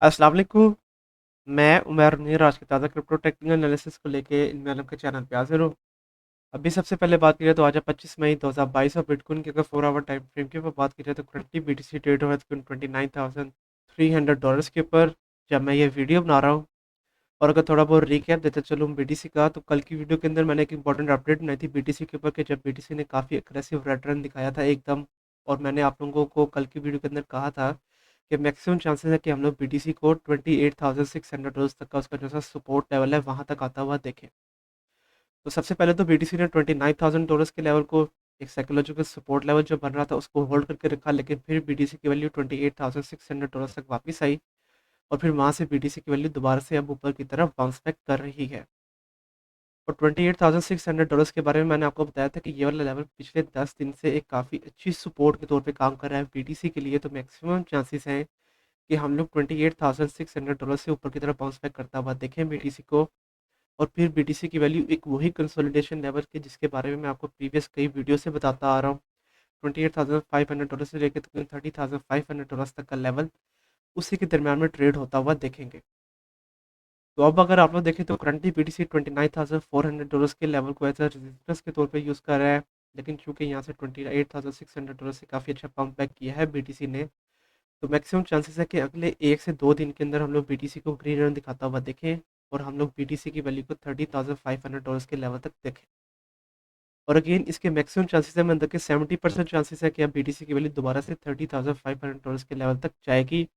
अस्सलाम वालेकुम। मैं उमर नीर आज के ताज़ा क्रिप्टो टेक्निकल एनालिसिस को लेके इन मैडम के चैनल पे हाजिर हूँ। अभी सबसे पहले बात करें तो आज है 25 मई 2022 और बिटकॉइन की अगर 4 आवर टाइम फ्रेम के ऊपर बात करें तो करंटली बीटीसी ट्रेड हो रहा है तकरीबन $29,300 के ऊपर जब मैं ये वीडियो बना रहा हूँ। और अगर थोड़ा बहुत रिकैप देते चलूँ बीटीसी का, तो कल की वीडियो के अंदर मैंने एक इंपॉर्टेंट अपडेट बनाई थी बीटीसी के ऊपर कि जब बीटीसी ने काफ़ी अग्रेसिव रिटर्न दिखाया था एकदम। और मैंने आप लोगों को कल की वीडियो के अंदर कहा था कि मैक्सिमम चांसेस है कि हम लोग बीटीसी को $28,600 तक का उसका जो सा सपोर्ट लेवल है वहाँ तक आता हुआ देखें। तो सबसे पहले तो बीटीसी ने $29,000 के लेवल को एक साइकोलॉजिकल सपोर्ट लेवल जो बन रहा था उसको होल्ड करके रखा, लेकिन फिर बीटीसी की वैल्यू $28,600 तक वापस आई और फिर वहाँ से बीटीसी की वैल्यू दोबारा से अब ऊपर की तरफ बाउंस बैक कर रही है। और $28,600 के बारे में मैंने आपको बताया था कि ये वाला लेवल पिछले 10 दिन से एक काफ़ी अच्छी सपोर्ट के तौर पे काम कर रहा है बीटीसी के लिए। तो मैक्सिमम चांसेस हैं कि हम लोग $28,600 से ऊपर की तरफ बाउंस बैक करता हुआ देखें बीटीसी को। और फिर बीटीसी की वैल्यू एक वही कंसोलिडेशन लेवल के जिसके बारे में मैं आपको प्रीवियस कई वीडियो से बताता आ रहा हूँ, $28,500 से लेकर तकरीबन $30,500 तक का लेवल उसी के दरमियान में ट्रेड होता हुआ देखेंगे। तो अब अगर आप लोग देखें तो करंटली बीटीसी $29,400 के लेवल को एज अ रेजिस्टेंस के तौर पे यूज़ कर रहा है, लेकिन चूंकि यहाँ से $28,600 से काफ़ी अच्छा पंप बैक किया है बीटीसी ने, तो मैक्सिमम चांसेस है कि अगले 1 से 2 दिन के अंदर हम लोग बीटीसी को ग्रीन रन दिखाता हुआ देखें और हम लोग बीटीसी की वैल्यू को $30,500 के लेवल तक देखें। और अगेन इसके मैक्सिमम चांसेस है, मतलब कि 70% चांसेस है कि अब बीटीसी की वैल्यू दोबारा से $30,500 के लेवल तक जाएगी।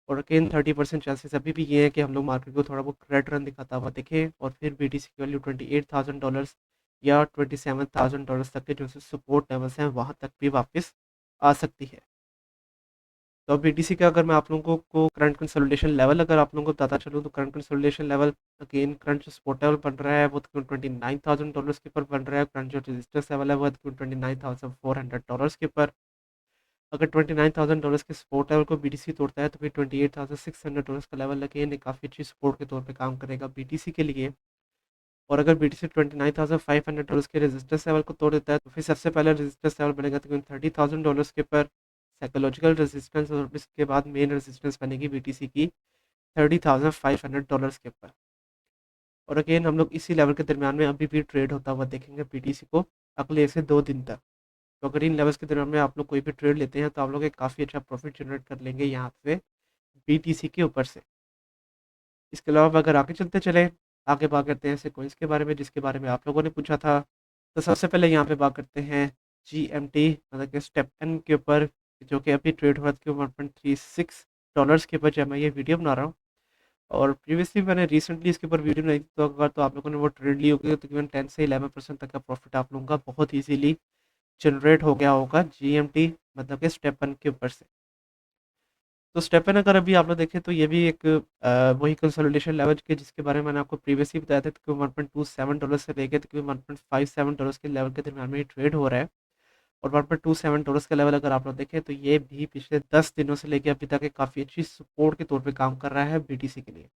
और अगेन 30% चांसेस अभी भी ये है कि हम लोग मार्केट को थोड़ा बहुत रेड रन दिखाता हुआ देखें और फिर बीटीसी की वैल्यू $28,000 या $27,000 तक के जो सपोर्ट लेवल्स हैं वहाँ तक भी वापस आ सकती है। तो अब बीटीसी का अगर मैं आप लोगों को करंट कंसोलिडेशन लेवल अगर आप लोगों को बताता चलूँ, तो current consolidation level again current जो सपोर्ट लेवल बन रहा है वो $29,000 के ऊपर बन रहा है। करंट जो रेजिस्टेंस लेवल है वो $29,400 के ऊपर। अगर $29,000 के सपोर्ट लेवल को बीटीसी तोड़ता है तो फिर $28,600 का लेवल अगेन एक काफ़ी अच्छी सपोर्ट के तौर पे काम करेगा बीटीसी के लिए। और अगर बीटीसी $29,500 के रेजिस्टेंस लेवल को तोड़ देता है तो फिर सबसे पहले रेजिस्टेंस लेवल बनेगा तकरीबन $30,000 के ऊपर साइकोलॉजिकल रेजिस्टेंस, और इसके बाद मेन रेजिस्टेंस बनेगी बीटीसी की $30,500 के ऊपर। और अगेन हम लोग इसी लेवल के दरमियान में अभी भी ट्रेड होता हुआ देखेंगे बीटीसी को अगले 1 से 2 दिन तक। तो अगर इन लेवल्स के दरमियान में आप लोग कोई भी ट्रेड लेते हैं तो आप लोग एक काफ़ी अच्छा प्रॉफिट जनरेट कर लेंगे यहाँ से बीटीसी के ऊपर से। इसके अलावा अगर आगे चलते चले, आगे बात करते हैं ऐसे कोइंस के बारे में जिसके बारे में आप लोगों ने पूछा था। तो सबसे पहले यहाँ पे बात करते हैं जीएमटी, मतलब कि स्टेप एन के ऊपर, जो कि अभी ट्रेड हुआ था $1.36 के ऊपर जब मैं ये वीडियो बना रहा हूँ। और प्रीवियसली मैंने रिसेंटली इसके ऊपर वीडियो बनाई थी, तो अगर तो आप लोगों ने वो ट्रेड ली होगी तो तकरीबन 10 से 11% तक का प्रॉफिट आप लोगों का बहुत ईजीली जनरेट हो गया होगा जीएमटी, मतलब कि स्टेप वन के ऊपर से। तो स्टेपन अगर अभी आप लोग देखें तो ये भी एक वही कंसोलिडेशन लेवल के जिसके बारे में मैंने आपको प्रीवियसली बताया था कि $1.27 से लेकर तकरीबन $1.57 के लेवल के दरमियान में ये ट्रेड हो रहा है। और $1.27 का लेवल अगर आप लोग देखें तो ये भी पिछले 10 दिनों से लेकर अभी तक एक काफ़ी अच्छी सपोर्ट के तौर पे काम कर रहा है बीटीसी के लिए।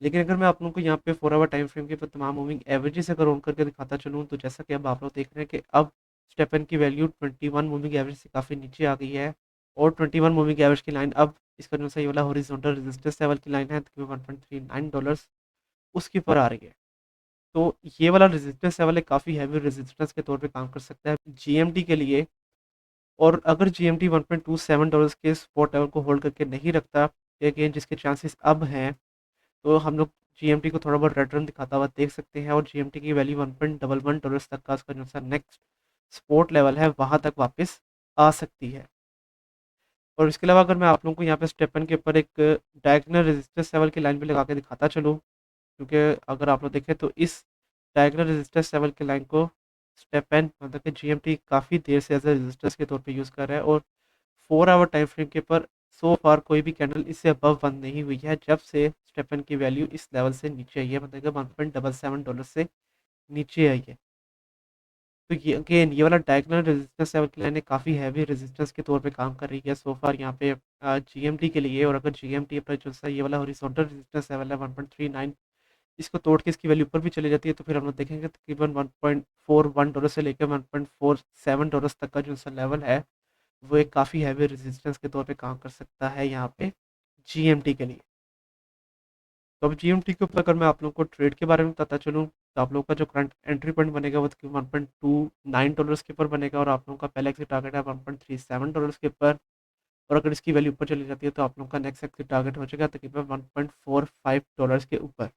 लेकिन अगर मैं आप लोगों को यहाँ पे 4 आवर टाइम फ्रेम के ऊपर तमाम मूविंग एवरेजेस अगर ऑन करके दिखाता चलूँ, तो जैसा कि अब आप लोग देख रहे हैं कि अब स्टेपन की वैल्यू 21 मूविंग एवरेज से काफ़ी नीचे आ गई है। और 21 मूविंग एवरेज की लाइन अब इसका जो सही वाला हॉरिजॉन्टल रेजिस्टेंस लेवल की लाइन है तकरीबन $1.39 उसके ऊपर आ रही है। तो ये वाला रेजिस्टेंस लेवल एक काफ़ी हैवी रेजिस्टेंस के तौर पे काम कर सकता है जीएमटी के लिए। और अगर जीएमटी $1.27 के सपोर्ट लेवल को होल्ड करके नहीं रखता, अगेन जिसके चांसेस अब हैं, तो हम लोग जीएमटी को थोड़ा बहुत रिटर्न दिखाता हुआ देख सकते हैं और जीएमटी की वैल्यू $1.11 तक का उसका जो सा नेक्स्ट सपोर्ट लेवल है वहाँ तक वापस आ सकती है। और इसके अलावा अगर मैं आप लोगों को यहाँ पे स्टेपन के ऊपर एक डायगोनल रेजिस्टेंस लेवल की लाइन भी लगा के दिखाता चलूँ, क्योंकि अगर आप लोग देखें तो इस डायगोनल रेजिस्टेंस लेवल की लाइन को स्टेपन, मतलब कि जीएमटी काफ़ी देर से एज ए रेजिस्टेंस के तौर पे यूज़ कर रहा है। और 4 आवर टाइम फ्रेम के ऊपर सो फार कोई भी कैंडल इससे अबव बंद नहीं हुई है जब से स्टेपन की वैल्यू इस लेवल से नीचे आई है, मतलब कि $1.77 से नीचे आई है। तो ये अगेन ये वाला डायगोनल रेजिस्टेंस लेवल की लाइन काफ़ी हैवी रेजिस्टेंस के तौर पे काम कर रही है सो फार यहाँ पे जीएमटी के लिए। और अगर जीएमटी पर जो सा ये वाला हॉरिजॉन्टल रेजिस्टेंस लेवल है 1.39, इसको तोड़ के इसकी वैल्यू ऊपर भी चली जाती है, तो फिर हम लोग देखेंगे तकरीबन $1.41 से लेकर $1.47 तक का जो सा लेवल है वो एक काफ़ी हैवी रेजिस्टेंस के तौर पे काम कर सकता है यहाँ पे जीएमटी के लिए। तो अब जीएमटी के ऊपर अगर मैं आप लोगों को ट्रेड के बारे में बताता चलूँ, तो आप लोगों का जो करंट एंट्री पॉइंट बनेगा वो $1.29 के ऊपर बनेगा, और आप लोगों का पहला एग्जिट टारगेट है $1.37 के ऊपर। और अगर इसकी वैल्यू ऊपर चली जाती है तो आप लोगों का नेक्स्ट एग्जिट टारगेट हो जाएगा तकरीबन $1.45 के ऊपर।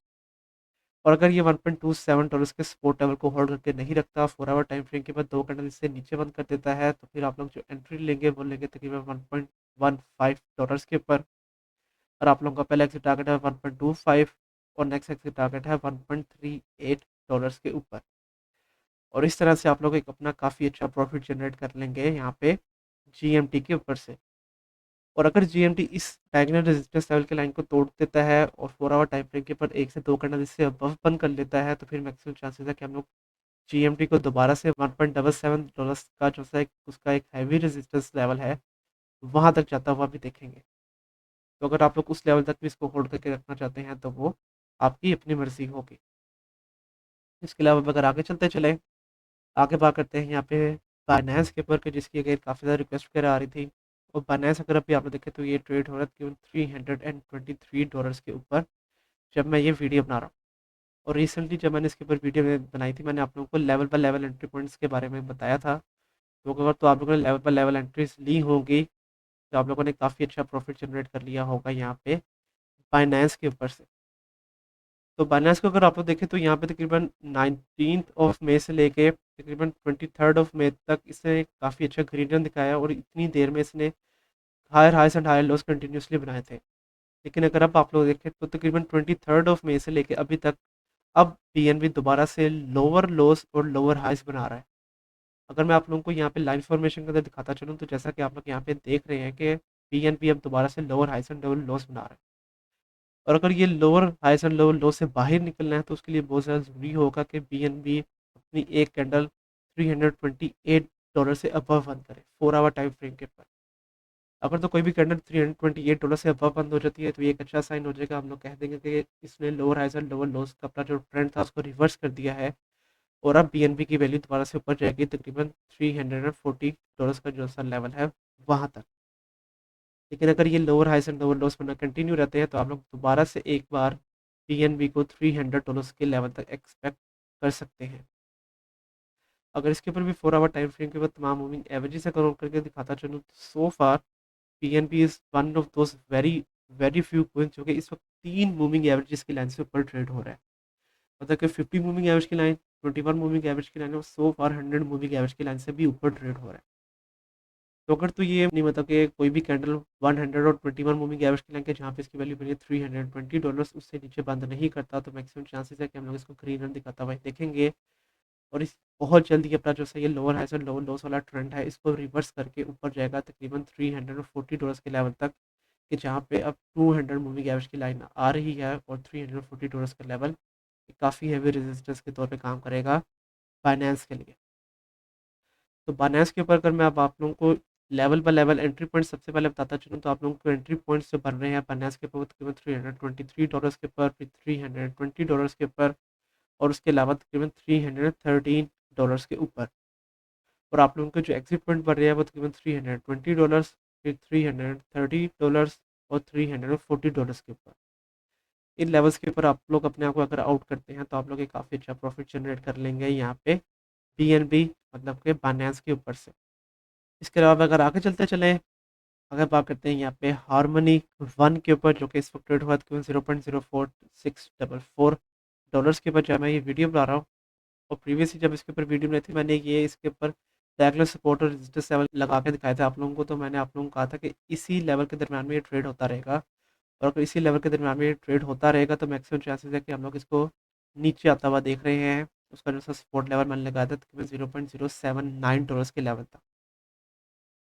और अगर ये $1.27 के सपोर्ट लेवल को होल्ड करके नहीं रखता, 4 आवर टाइम फ्रेम के बाद 2 कैंडल इससे नीचे बंद कर देता है, तो फिर आप लोग जो एंट्री लेंगे वो लेंगे तकरीबन $1.15 के ऊपर। और आप लोगों का पहला एग्जिट टारगेट है 1.25, और नेक्स्ट एग्जिट टारगेट है $1.38 के ऊपर। और इस तरह से आप लोग एक अपना काफ़ी अच्छा प्रॉफिट जनरेट कर लेंगे यहाँ पे जीएमटी के ऊपर से। और अगर जीएमटी इस डायगोनल रेजिस्टेंस लेवल के लाइन को तोड़ देता है और 4 आवर टाइम फ्रेम के ऊपर 1 से 2 कैंडल इससे अबव बंद कर लेता है, तो फिर मैक्सिमम चांसेस है कि हम लोग जीएमटी को दोबारा से $1.77 का जो सा उसका एक हैवी रेजिस्टेंस लेवल है वहां तक जाता हुआ भी देखेंगे। तो अगर आप लोग उस लेवल तक भी इसको होल्ड करके रखना चाहते हैं तो वो आपकी अपनी मर्जी होगी। इसके अलावा अगर आगे चलते चले, आगे बात करते हैं यहाँ पे बाइनेंस के ऊपर के, जिसकी अगर काफ़ी ज़्यादा रिक्वेस्ट वगैरह आ रही थी। और बाइनेंस अगर अभी आप लोग देखें तो ये ट्रेड हो रहा है केवल $323 के ऊपर जब मैं ये वीडियो बना रहा हूँ। और रिसेंटली जब मैंने इसके ऊपर वीडियो बनाई थी, मैंने आप लोगों को level by level entry points के बारे में बताया था। तो अगर तो आप लोगों ने लेवल बाय लेवल एंट्रीज ली होंगी तो आप लोगों ने काफ़ी अच्छा प्रॉफिट जनरेट कर लिया होगा यहाँ पे बाइनेंस के ऊपर से। तो बाइनेंस को अगर आप लोग देखें तो यहाँ पे तकरीबन 19 मई से लेके तकरीबन 23 मई तक इसने काफ़ी अच्छा ग्रीन रन दिखाया, और इतनी देर में इसने हायर हाइस एंड हायर लोस कंटिन्यूसली बनाए थे। लेकिन अगर अब आप लोग देखें तो तकरीबन 23 मई से लेके अभी तक अब पीएनबी दोबारा से लोअर लोस और लोअर हाइस बना रहा है। अगर मैं आप लोगों को यहाँ पे लाइन फॉर्मेशन के अंदर दिखाता चलूँ, तो जैसा कि आप लोग यहाँ पे देख रहे हैं कि पीएनबी अब दोबारा से लोअर हाइस एंड लोअर लोस बना रहा है। और अगर ये लोअर हाइस एंड लोअर लो से बाहर निकलना है तो उसके लिए बहुत ज़्यादा ज़रूरी होगा कि बीएनबी अपनी एक कैंडल $328 से अबव बंद करे 4 आवर टाइम फ्रेम के ऊपर। अगर तो कोई भी कैंडल $328 से अबव बंद हो जाती है तो ये एक अच्छा साइन हो जाएगा। हम लोग कह देंगे कि इसने लोअर हाइस एंड लोअर लोस का अपना जो ट्रेंड था उसको रिवर्स कर दिया है, और अब बीएनबी की वैल्यू दोबारा से ऊपर जाएगी तकरीबन $340 का जो सा लेवल है वहाँ तक। लेकिन अगर ये लोअर हाइस एंड लोअर लोस बनना कंटिन्यू रहते हैं तो आप लोग दोबारा से एक बार पीएनबी को $300 के लेवल तक एक्सपेक्ट कर सकते हैं। अगर इसके ऊपर भी 4 आवर टाइम फ्रेम के बाद तमाम मूविंग एवरेजेस अगर ऑन करके दिखाता चलूँ तो so far PNB is one of those very very few coins जो कि इस वक्त 3 मूविंग एवरेजेस की लाइन से ऊपर ट्रेड हो रहा है। मतलब कि 50 मूविंग एवरेज की लाइन, 21 मूविंग एवरेज की लाइन, और सो फार 100 मूविंग एवरेज की लाइन से भी ऊपर ट्रेड हो रहा है। तो अगर तो ये नहीं, मतलब कि कोई भी कैंडल 100 और 21 मूविंग एवरेज की लाइन के जहाँ पे इसकी वैल्यू बनी है $320 उससे नीचे बंद नहीं करता, तो मैक्सिमम चांसेस है कि हम लोग इसको ग्रीन रन दिखाता हुआ देखेंगे। और इस बहुत जल्दी अपना जो सही लोअर हाइस और लोअर लोस वाला ट्रेंड है इसको रिवर्स करके ऊपर जाएगा तकरीबन $340 के लेवल तक, कि जहाँ पे अब 200 मूविंग एवरेज की लाइन आ रही है, और $340 का लेवल काफ़ी हैवी रेजिस्टेंस के तौर पे काम करेगा फाइनेंस के लिए। तो बाइनेंस के ऊपर अगर मैं अब आप लोगों को level by level entry point सबसे पहले बताता चलूँ, तो आप लोगों को एंट्री पॉइंट्स जो बन रहे हैं बाइनेंस के ऊपर तकरीबन $323 के ऊपर, फिर $320 के ऊपर, और उसके अलावा तकरीबन $313 के ऊपर। और आप लोगों के जो एग्जिट पॉइंट बन रहे हैं वो तकरीबन $320, फिर $330 और $340 के ऊपर। इन लेवल्स के ऊपर आप लोग अपने आप को अगर आउट करते हैं तो आप लोग एक काफ़ी अच्छा प्रॉफिट जनरेट कर लेंगे यहाँ पे बीएनबी मतलब के बाइनेंस के ऊपर से। इसके अलावा अगर आगे चलते चलें, अगर बात करते हैं यहाँ पे हार्मनी वन के ऊपर, जो कि इस वक्त ट्रेड हुआ तकरीबन $0.04644 के ऊपर, जब मैं ये वीडियो बना रहा हूँ। और प्रीवियसली जब इसके ऊपर वीडियो बनाई थी मैंने ये इसके ऊपर डायगोनल सपोर्ट और रेजिस्टेंस लेवल लगा के दिखाया था आप लोगों को। तो मैंने आप लोगों को कहा था कि इसी लेवल के दरमियान में ये ट्रेड होता रहेगा, और अगर इसी लेवल के दरमियान में ये ट्रेड होता रहेगा तो मैक्सिमम चांसेस है कि हम लोग इसको नीचे आता हुआ देख रहे हैं। उसका जो सा सपोर्ट लेवल मैंने लगाया था तकरीबन $0.079 के लेवल था।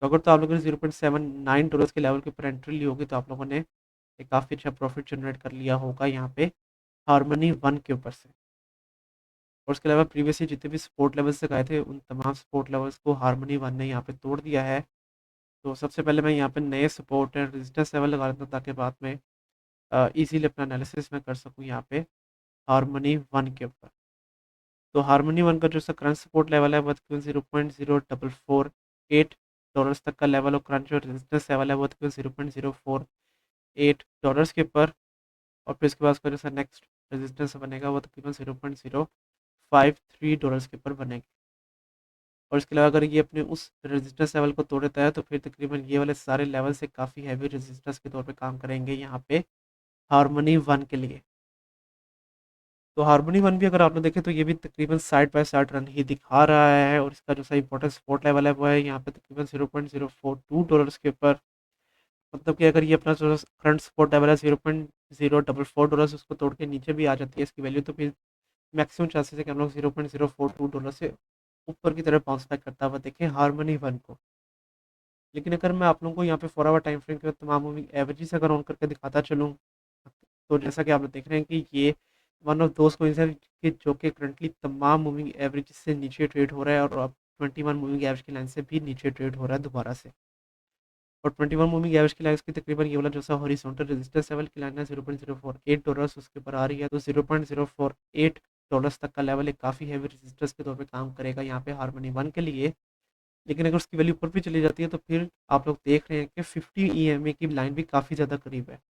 तो अगर तो आप लोगों ने $0.79 के लेवल के ऊपर एंट्री ली होगी तो आप लोगों ने एक काफ़ी अच्छा प्रॉफिट जनरेट कर लिया होगा यहाँ पे हार्मनी वन के ऊपर से। और उसके अलावा प्रीवियसली जितने भी सपोर्ट लेवल्स लगाए थे उन तमाम सपोर्ट लेवल्स को हार्मनी वन ने यहाँ पे तोड़ दिया है। तो सबसे पहले मैं यहाँ पे नए सपोर्ट एंड रेजिस्टेंस लेवल लगा देता हूँ ताकि बाद में इजीली अपना एनालिसिस मैं कर सकूँ यहाँ पे हार्मनी वन के ऊपर। तो हार्मनी वन का जो सा करंट सपोर्ट लेवल है वो तकरीबन $0.0448 तक का लेवल, और करंट जो रेजिस्टेंस लेवल है वो तकरीबन $0.08 के ऊपर। और फिर इसके बाद उसका जैसा नेक्स्ट रेजिस्टेंस बनेगा वो तकरीबन $0.053 के ऊपर बनेगा। और इसके अलावा अगर ये अपने उस रेजिस्टेंस लेवल को तोड़ देता है तो फिर तकरीबन ये वाले सारे लेवल से काफ़ी हैवी रेजिस्टेंस के तौर पे काम करेंगे यहाँ पे हार्मनी वन के लिए। तो हार्मनी वन भी अगर आपने देखे तो ये भी तकरीबन साइड बाय साइड रन ही दिखा रहा है, और इसका जो सा इंपॉर्टेंट सपोर्ट लेवल है वो है यहाँ पे तकरीबन $0.042 के ऊपर। मतलब कि अगर ये अपना जो करंट सपोर्ट लेवल है $0.044 उसको तोड़ के नीचे भी आ जाती है इसकी वैल्यू, तो फिर मैक्सिमम चांसेस है कि हम लोग $0.042 से ऊपर की तरफ बाउंस बैक करता हुआ देखें हार्मनी वन को। लेकिन अगर मैं आप लोगों को यहाँ पे 4 आवर टाइम फ्रेम के तमाम मूविंग एवरेजेस अगर ऑन करके दिखाता चलूँ, तो जैसा कि आप लोग देख रहे हैं कि ये वन ऑफ दोस्त कोइंस है कि जो कि करंटली तमाम मूविंग एवरेज से नीचे ट्रेड हो रहा है, और अब 21 मूविंग एवरेज की लाइन से भी नीचे ट्रेड हो रहा है दोबारा से। और 21 मूविंग एवरेज की लाइन की तकरीबन ये वाला जो सा हॉरिजॉन्टल रेजिस्टेंस लेवल की लाइन है $0.048 उसके ऊपर आ रही है, तो $0.048 तक का लेवल एक काफ़ी हैवी रेजिस्टेंस के तौर पे काम करेगा यहाँ पे हार्मनी वन के लिए। लेकिन अगर उसकी वैल्यू ऊपर भी चली जाती है तो फिर आप लोग देख रहे हैं कि 50 EMA की लाइन भी काफ़ी ज़्यादा करीब है।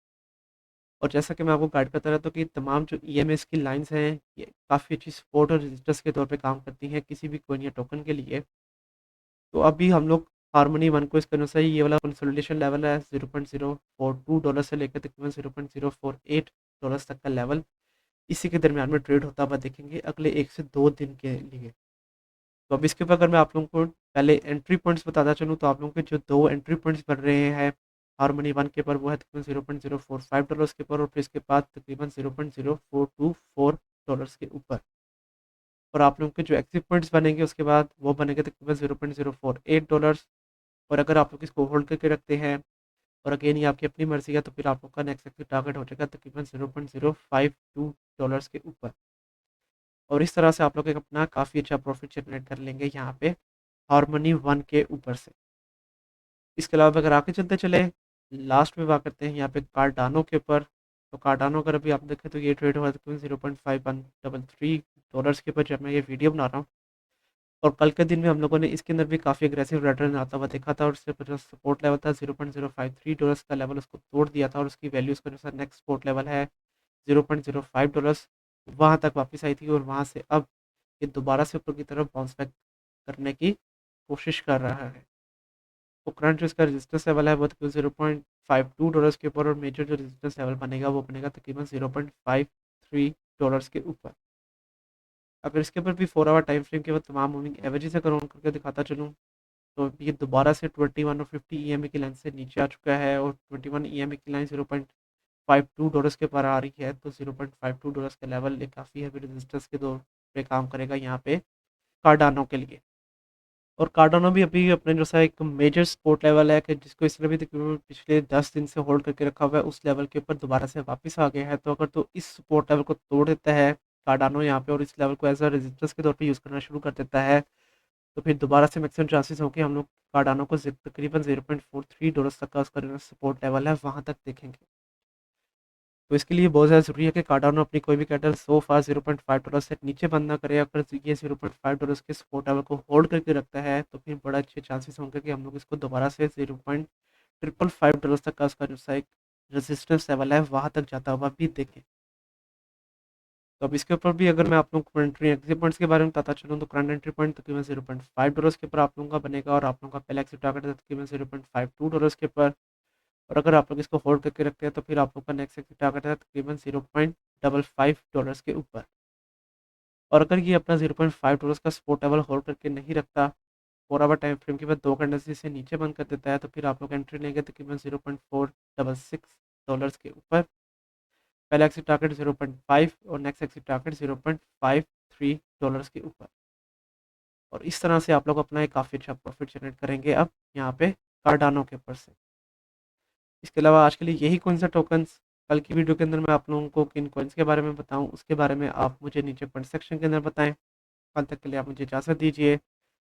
और जैसा कि मैं आपको गाइड करता रहता हूँ कि तमाम जो EMAs की लाइंस हैं ये काफ़ी अच्छी सपोर्ट और रेजिस्टेंस के तौर पे काम करती हैं किसी भी कॉइन या टोकन के लिए। तो अभी हम लोग हार्मनी वन को इसके अनुसार ये वाला कंसोलिडेशन लेवल है $0.042 से लेकर तकरीबन $0.048 तक का लेवल इसी के दरमियान में ट्रेड होता हुआ देखेंगे अगले 1 से 2 दिन के लिए। तो अब इसके ऊपर अगर मैं आप लोगों को पहले एंट्री पॉइंट्स बताता चलूँ तो आप लोगों के जो 2 एंट्री पॉइंट्स बन रहे हैं हार्मनी वन के ऊपर वो है तकरीबन $0.045 के ऊपर, और फिर इसके बाद तकरीबन $0.0424 के ऊपर। और आप लोगों के जो एग्जिट पॉइंट्स बनेंगे उसके बाद वो बनेंगे तकरीबन $0.048। और अगर आप लोग इसको होल्ड करके रखते हैं और अगेन ये आपकी अपनी मर्जी है तो फिर आप लोग का नेक्स्ट एग्जिट टारगेट हो जाएगा तकरीबन $0.052 के ऊपर। और इस तरह से आप लोग एक अपना काफ़ी अच्छा प्रॉफिट जनरेट कर लेंगे यहाँ पे हार्मनी वन के ऊपर से। इसके अलावा अगर आगे चलते चले लास्ट में बात करते हैं यहाँ पे कार्डानो के ऊपर। तो कार्डानो अगर अभी आप देखें तो ये ट्रेड हुआ है तकरीबन $0.5133 के ऊपर जब मैं ये वीडियो बना रहा हूँ। और कल के दिन में हम लोगों ने इसके अंदर भी काफ़ी अग्रेसिव रिटर्न आता हुआ देखा था, और उससे जो सपोर्ट लेवल था $0.053 का लेवल उसको तोड़ दिया था, और उसकी वैल्यू उसका जो नेक्स्ट सपोर्ट लेवल है $0.05 वहाँ तक वापस आई थी, और वहाँ से अब ये दोबारा से ऊपर की तरफ बाउंस बैक करने की कोशिश कर रहा है। तो करंट जो इसका रेजिस्टेंस लेवल है वो तकरीबन $0.52 के ऊपर, और मेजर जो रेजिस्टेंस लेवल बनेगा वो बनेगा तकरीबन $0.53 के ऊपर। अगर इसके ऊपर भी 4 आवर टाइम फ्रेम के बाद तमाम मूविंग एवरेजेस अगर ऑन करके दिखाता चलूँ तो ये दोबारा से 21 और 50 EMA की लाइन से नीचे आ चुका है, और 21 EMA की लाइन $0.52 के पर आ रही है, तो $0.52 का लेवल एक काफ़ी हैवी रेजिस्टेंस के तौर पे काम करेगा यहाँ पे कार्डानो के लिए। और कार्डानो भी अभी अपने जो सा एक मेजर सपोर्ट लेवल है कि जिसको इसने भी तकरीबन पिछले 10 दिन से होल्ड करके रखा हुआ है, उस लेवल के ऊपर दोबारा से वापस आ गया है। तो अगर तो इस सपोर्ट लेवल को तोड़ देता है कार्डानो यहाँ पे और इस लेवल को एज अ रेजिस्टेंस के तौर पे यूज़ करना शुरू कर देता है, तो फिर दोबारा से मैक्सिमम चांसेस हो कि हम लोग कार्डानो को तकरीबन $0.43 तक का उसका सपोर्ट लेवल है वहाँ तक देखेंगे। तो इसके लिए बहुत ज़्यादा ज़रूरी है कि कार्डानो अपनी कोई भी कैंडल सो फार $0.5 से नीचे बंद ना करे। अगर ये $0.5 के सपोर्ट लेवल को होल्ड करके रखता है तो फिर बड़ा अच्छे चांसेस होंगे कि हम लोग इसको दोबारा से $0.555 तक का उसका जो सा एक रेजिस्टेंस लेवल है वहाँ तक जाता हुआ भी देखें। तो अब इसके ऊपर भी अगर मैं आप लोगों को एंट्री एग्जिट पॉइंट्स के बारे में बताता चलूँ तो करंट एंट्री पॉइंट तकरीबन $0.5 के ऊपर आप लोगों का बनेगा, और आप लोगों का पहला एग्जिट टारगेट है तकरीबन $0.52 के ऊपर। और अगर आप लोग इसको होल्ड करके रखते हैं तो फिर आप लोग का नेक्स्ट एग्जिट टारगेट है तकरीबन $0.55 के ऊपर। और अगर ये अपना $0.5 का सपोर्ट लेवल होल्ड करके नहीं रखता 4 आवर टाइम फ्रेम के बाद 2 कैंडल्स से नीचे बंद कर देता है, तो फिर आप लोग एंट्री लेंगे तकरीबन $0.466 के ऊपर। पहला एग्जिट टारगेट 0.5 और नेक्स्ट एग्जिट टारगेट $0.53 के ऊपर। और इस तरह से आप लोग अपना एक काफ़ी अच्छा प्रॉफिट जनरेट करेंगे अब यहाँ पे कार्डानो के ऊपर से। इसके अलावा आज के लिए यही कौन सा टोकन्स, कल की वीडियो के अंदर मैं आप लोगों को किन कॉइन्स के बारे में बताऊं उसके बारे में आप मुझे नीचे कमेंट सेक्शन के अंदर बताएं। कल तक के लिए आप मुझे इजाज़त दीजिए।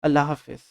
अल्लाह हाफिज़।